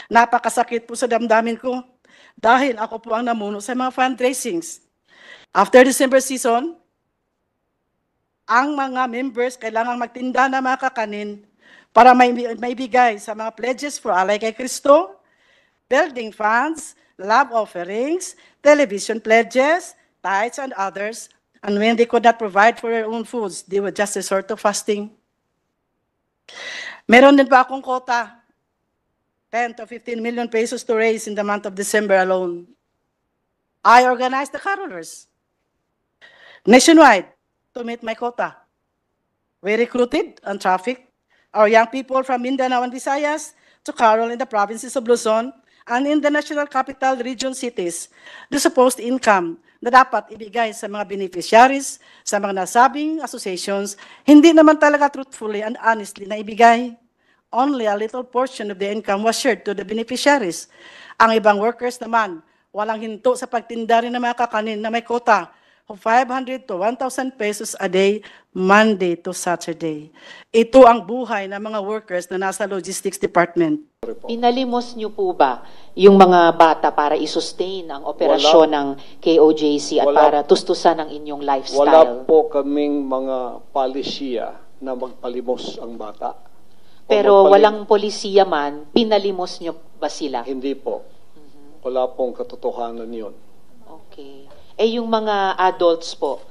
Napakasakit po sa damdamin ko dahil ako po ang namuno sa mga fundraisings. After December season, ang mga members kailangang magtinda ng mga kakanin para maibigay sa mga pledges for Alay kay Cristo, building funds, love offerings, television pledges, tithes, and others. And when they could not provide for their own foods, they would just resort to fasting. Meron din pa akong quota, 10 to 15 million pesos to raise in the month of December alone. I organized the carolers nationwide to meet my quota. We recruited and trafficked our young people from Mindanao and Visayas to carol in the provinces of Luzon and in the national capital region cities. The supposed income na dapat ibigay sa mga beneficiaries, sa mga nasabing associations, hindi naman talaga truthfully and honestly na ibigay. Only a little portion of the income was shared to the beneficiaries. Ang ibang workers naman, walang hinto sa pagtinda rin ng mga kakanin na may quota of 500 to 1,000 pesos a day, Monday to Saturday. Ito ang buhay ng mga workers na nasa logistics department. Pinalimos niyo po ba yung mga bata para i-sustain ang operasyon ng KOJC at para tustusan ang inyong lifestyle? Wala po kaming mga palisiya na magpalimos ang bata. Pero walang polisiya man, pinalimos niyo ba sila? Hindi po. Wala pong katotohanan yun. Okay. Eh yung mga adults po,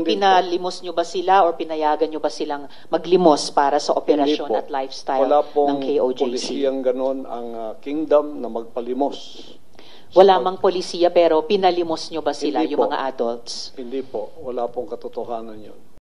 pinalimos nyo ba sila or pinayagan nyo ba silang maglimos para sa operasyon at lifestyle ng KOJC? Wala pong polisiyang ganon ang kingdom na magpalimos. Wala mang polisiya pero pinalimos nyo ba sila, Hindi yung po. mga adults? Hindi po. Wala pong katotohanan yun.